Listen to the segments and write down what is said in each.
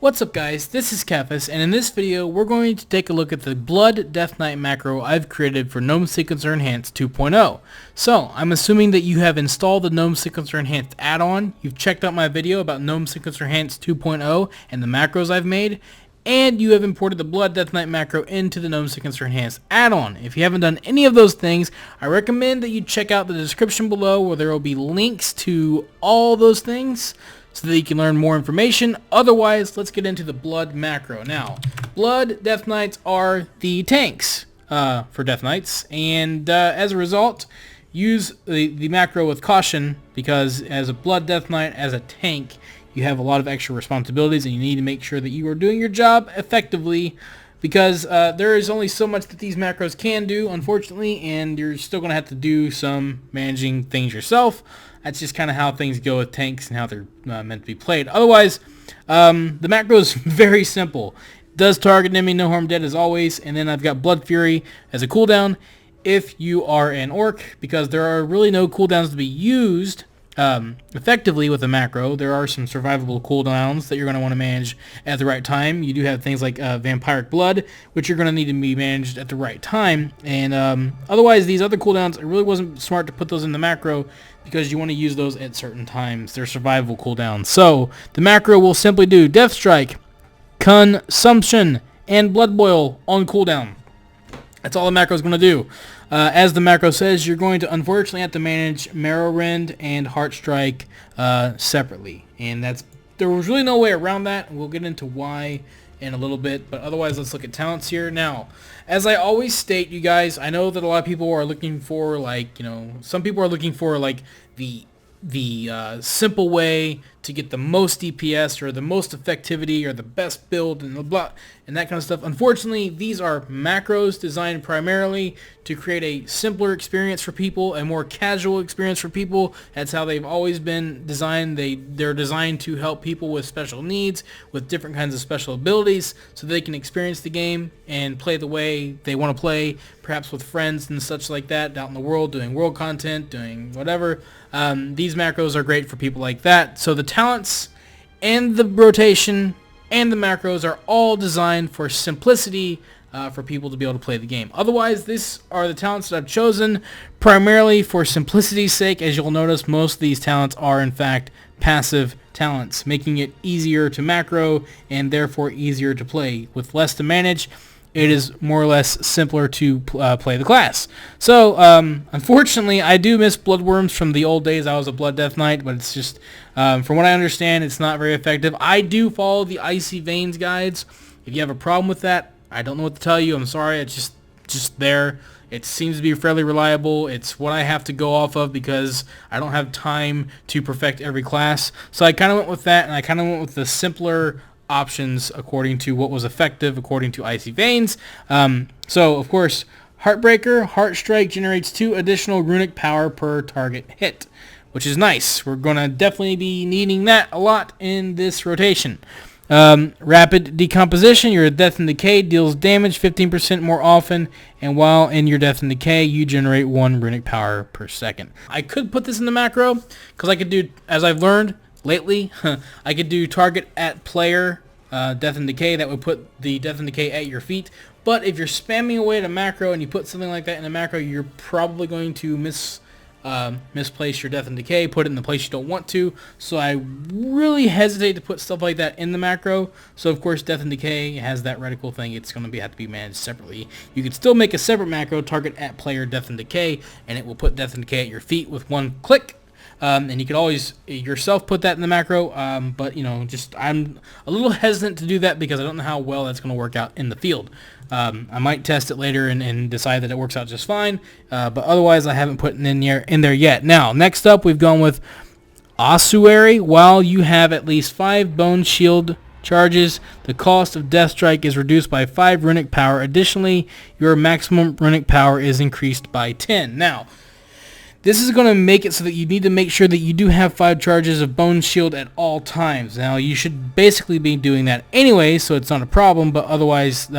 What's up guys, this is Kephas, and in this video we're going to take a look at the Blood Death Knight macro I've created for GnomeSequencer Enhanced 2.0. So, I'm assuming that you have installed the GnomeSequencer Enhanced add-on, you've checked out my video about GnomeSequencer Enhanced 2.0 and the macros I've made, and you have imported the Blood Death Knight macro into the GnomeSequencer Enhanced add-on. If you haven't done any of those things, I recommend that you check out the description below where there will be links to all those things, so that you can learn more information. Otherwise, let's get into the Blood macro. Now, Blood Death Knights are the tanks for Death Knights, and as a result, use the macro with caution, because as a Blood Death Knight, as a tank, you have a lot of extra responsibilities, and you need to make sure that you are doing your job effectively, because there is only so much that these macros can do, unfortunately, and you're still going to have to do some managing things yourself. That's just kind of how things go with tanks and how they're meant to be played. Otherwise, the macro is very simple. It does target enemy, no harm, dead as always, and then I've got Blood Fury as a cooldown if you are an orc, because there are really no cooldowns to be used effectively with the macro. There are some survivable cooldowns that you're going to want to manage at the right time. You do have things like Vampiric Blood, which you're going to need to be managed at the right time, and otherwise these other cooldowns, it really wasn't smart to put those in the macro, because you want to use those at certain times. They're survivable cooldowns. So the macro will simply do Death Strike, Consumption, and Blood Boil on cooldown. That's all the macro is going to do. As the macro says, you're going to unfortunately have to manage Marrow Rend and Heart Strike separately, and there was really no way around that, and we'll get into why in a little bit. But otherwise, let's look at talents here. Now, as I always state, you guys, I know that a lot of people are looking for, like, some people are looking for like the simple way to get the most DPS or the most effectivity or the best build and blah and that kind of stuff. Unfortunately, these are macros designed primarily to create a simpler experience for people, a more casual experience for people. That's how they've always been designed. They're designed to help people with special needs, with different kinds of special abilities, so they can experience the game and play the way they want to play, perhaps with friends and such like that out in the world, doing world content, doing whatever. These macros are great for people like that. So the talents and the rotation and the macros are all designed for simplicity, for people to be able to play the game. Otherwise, these are the talents that I've chosen primarily for simplicity's sake. As you'll notice, most of these talents are in fact passive talents, making it easier to macro and therefore easier to play. With less to manage, it is more or less simpler to play the class. So, unfortunately, I do miss Bloodworms from the old days. I was a Blood Death Knight, but it's just, from what I understand, it's not very effective. I do follow the Icy Veins guides. If you have a problem with that, I don't know what to tell you. I'm sorry. It's just there. It seems to be fairly reliable. It's what I have to go off of because I don't have time to perfect every class. So I kind of went with that, and I kind of went with the simpler options according to what was effective according to Icy Veins. So of course, Heartbreaker, Heart Strike generates 2 additional runic power per target hit, which is nice. We're gonna definitely be needing that a lot in this rotation. Rapid Decomposition, your Death and Decay deals damage 15% more often, and while in your Death and Decay, you generate 1 runic power per second. I could put this in the macro, because I could do, as I've learned lately, I could do target at player Death and Decay. That would put the Death and Decay at your feet. But if you're spamming away at a macro and you put something like that in a macro, you're probably going to misplace your Death and Decay, put it in the place you don't want to. So I really hesitate to put stuff like that in the macro. So of course, Death and Decay has that reticle thing. It's going to have to be managed separately. You can still make a separate macro, target at player Death and Decay, and it will put Death and Decay at your feet with 1 click. And you could always yourself put that in the macro, but I'm a little hesitant to do that because I don't know how well that's going to work out in the field. I might test it later and decide that it works out just fine, but otherwise I haven't put it in there yet. Now, next up, we've gone with Ossuary. While you have at least 5 bone shield charges, the cost of Death Strike is reduced by 5 runic power. Additionally, your maximum runic power is increased by 10. Now, this is going to make it so that you need to make sure that you do have 5 charges of Bone Shield at all times. Now, you should basically be doing that anyway, so it's not a problem, but otherwise,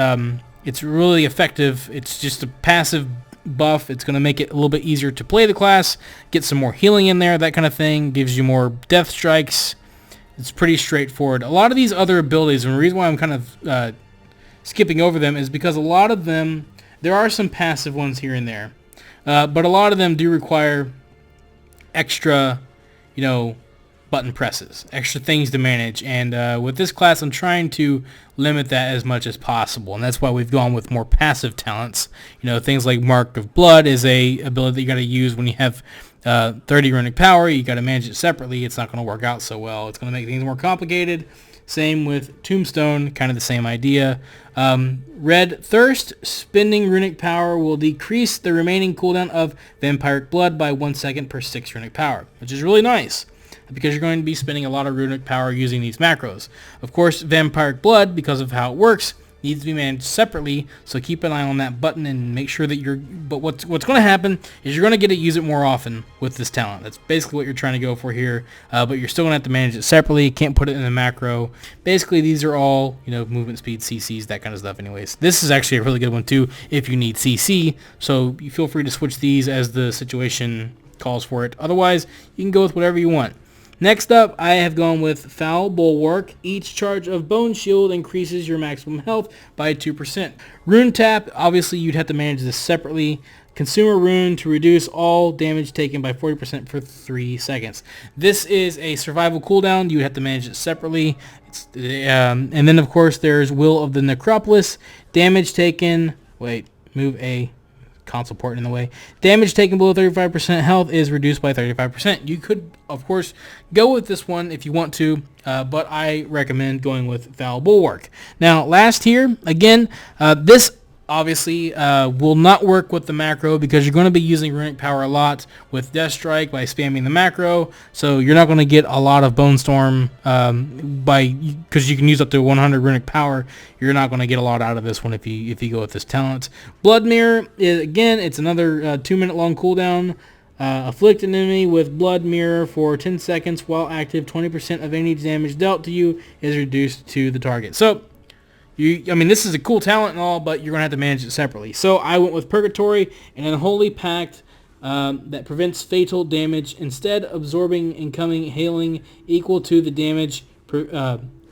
it's really effective. It's just a passive buff. It's going to make it a little bit easier to play the class, get some more healing in there, that kind of thing. Gives you more Death Strikes, It's pretty straightforward. A lot of these other abilities, and the reason why I'm kind of skipping over them is because a lot of them, there are some passive ones here and there, but a lot of them do require extra, button presses, extra things to manage, and with this class I'm trying to limit that as much as possible, and that's why we've gone with more passive talents. Things like Mark of Blood is a ability that you got to use when you have 30 runic power. You got to manage it separately. It's not going to work out so well. It's going to make things more complicated. Same with Tombstone, kind of the same idea. Red Thirst, spending runic power will decrease the remaining cooldown of Vampiric Blood by 1 second per 6 runic power, which is really nice, because you're going to be spending a lot of runic power using these macros. Of course, Vampiric Blood, because of how it works, needs to be managed separately, so keep an eye on that button and make sure that but what's going to happen is you're going to get to use it more often with this talent. That's basically what you're trying to go for here, but you're still going to have to manage it separately. You can't put it in the macro. Basically, these are all, movement speed, CCs, that kind of stuff anyways. This is actually a really good one too if you need CC, so you feel free to switch these as the situation calls for it. Otherwise, you can go with whatever you want. Next up, I have gone with Foul Bulwark. Each charge of Bone Shield increases your maximum health by 2%. Rune Tap, obviously you'd have to manage this separately. Consume a rune to reduce all damage taken by 40% for 3 seconds. This is a survival cooldown. You have to manage it separately. And then, of course, there's Will of the Necropolis. Damage taken... Wait, move a... console port in the way. Damage taken below 35% health is reduced by 35%. You could, of course, go with this one if you want to, but I recommend going with Foul Bulwark. Now, last here, again, this obviously will not work with the macro because you're going to be using runic power a lot with Death Strike by spamming the macro, so you're not going to get a lot of Bone Storm because you can use up to 100 runic power. You're not going to get a lot out of this one if you go with this talent. Blood Mirror is, again, it's another 2-minute long cooldown. Afflict an enemy with Blood Mirror for 10 seconds while active. 20% of any damage dealt to you is reduced to the target. So this is a cool talent and all, but you're going to have to manage it separately. So I went with Purgatory and Unholy Pact that prevents fatal damage, instead absorbing incoming healing equal to the damage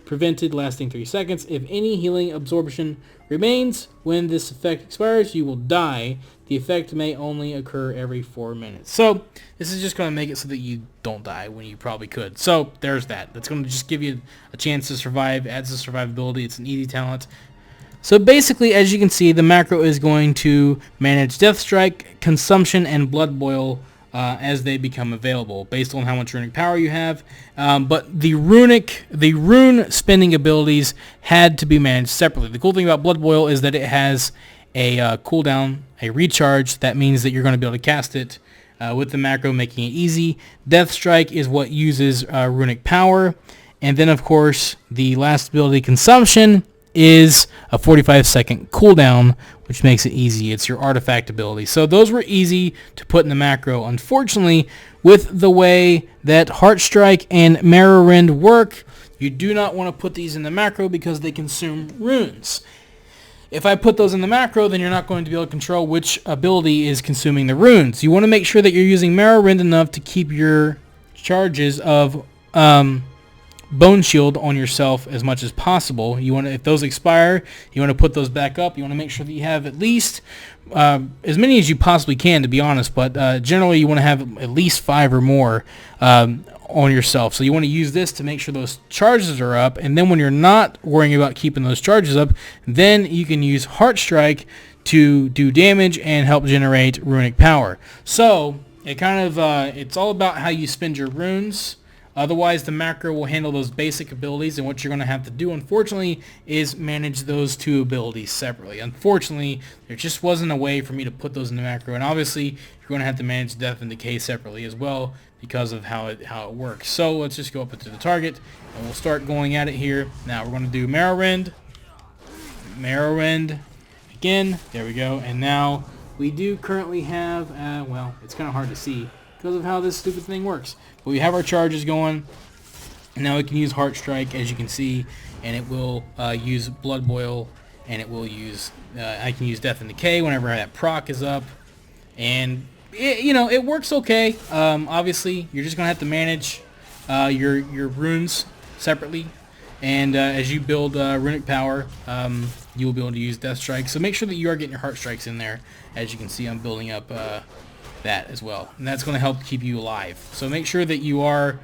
prevented lasting 3 seconds. If any healing absorption remains when this effect expires, you will die. The effect may only occur every 4 minutes. So this is just going to make it so that you don't die when you probably could. So there's that. That's going to just give you a chance to survive, adds to survivability. It's an easy talent. So basically, as you can see, the macro is going to manage Death Strike, Consumption, and Blood Boil as they become available, based on how much runic power you have. But the rune spending abilities had to be managed separately. The cool thing about Blood Boil is that it has a cooldown, a recharge. That means that you're going to be able to cast it with the macro, making it easy. Death Strike is what uses runic power. And then, of course, the last ability, Consumption, is a 45-second cooldown, which makes it easy. It's your artifact ability. So those were easy to put in the macro. Unfortunately, with the way that Heartstrike and Merryrend work, you do not want to put these in the macro because they consume runes. If I put those in the macro, then you're not going to be able to control which ability is consuming the runes. You want to make sure that you're using Merryrend enough to keep your charges of Bone Shield on yourself as much as possible. You want to, if those expire, you want to put those back up. You want to make sure that you have at least as many as you possibly can, to be honest, but generally you want to have at least 5 or more on yourself. So you want to use this to make sure those charges are up, and then when you're not worrying about keeping those charges up, then you can use Heartstrike to do damage and help generate runic power. So it kind of it's all about how you spend your runes. Otherwise, the macro will handle those basic abilities, and what you're going to have to do, unfortunately, is manage those two abilities separately. Unfortunately, there just wasn't a way for me to put those in the macro, and obviously, you're going to have to manage Death and Decay separately as well because of how it works. So let's just go up to the target, and we'll start going at it here. Now, we're going to do Merryrend, again, there we go, and now we do currently have, well, it's kind of hard to see because of how this stupid thing works. But we have our charges going. Now we can use Heartstrike, as you can see, and it will use Blood Boil, and it will use, I can use Death and Decay whenever that proc is up. And, it works okay. Obviously, you're just going to have to manage your runes separately. And as you build runic power, you will be able to use death strikes. So make sure that you are getting your heart strikes in there. As you can see, I'm building up that as well, and that's going to help keep you alive. So make sure that you are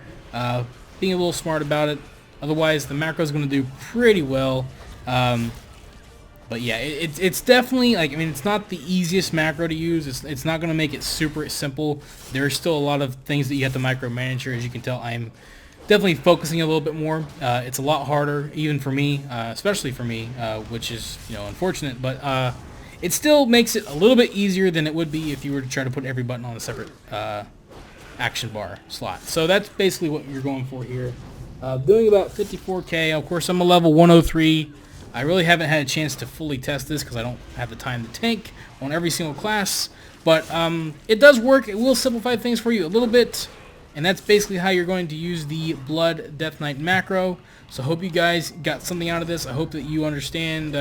being a little smart about it. Otherwise, the macro is going to do pretty well. But yeah, it's definitely, like, I mean, it's not the easiest macro to use. It's not going to make it super simple. There's still a lot of things that you have to micromanage here. As you can tell, I'm definitely focusing a little bit more. It's a lot harder, even for me, especially for me, which is, you know, unfortunate. But it still makes it a little bit easier than it would be if you were to try to put every button on a separate action bar slot. So that's basically what you're going for here. Doing about 54k. Of course, I'm a level 103. I really haven't had a chance to fully test this because I don't have the time to tank on every single class. But it does work. It will simplify things for you a little bit. And that's basically how you're going to use the Blood Death Knight macro. So I hope you guys got something out of this. I hope that you understand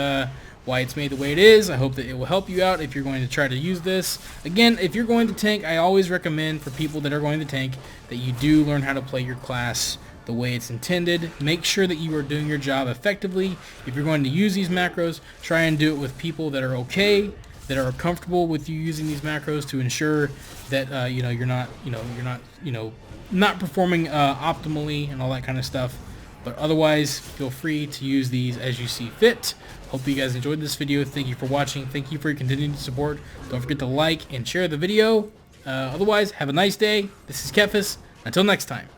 why it's made the way it is. I hope that it will help you out if you're going to try to use this. Again, if you're going to tank, I always recommend for people that are going to tank that you do learn how to play your class the way it's intended. Make sure that you are doing your job effectively. If you're going to use these macros, try and do it with people that are okay, that are comfortable with you using these macros, to ensure that you're not performing optimally and all that kind of stuff. But otherwise, feel free to use these as you see fit. Hope you guys enjoyed this video. Thank you for watching. Thank you for your continued support. Don't forget to like and share the video. Otherwise, have a nice day. This is Kephas. Until next time.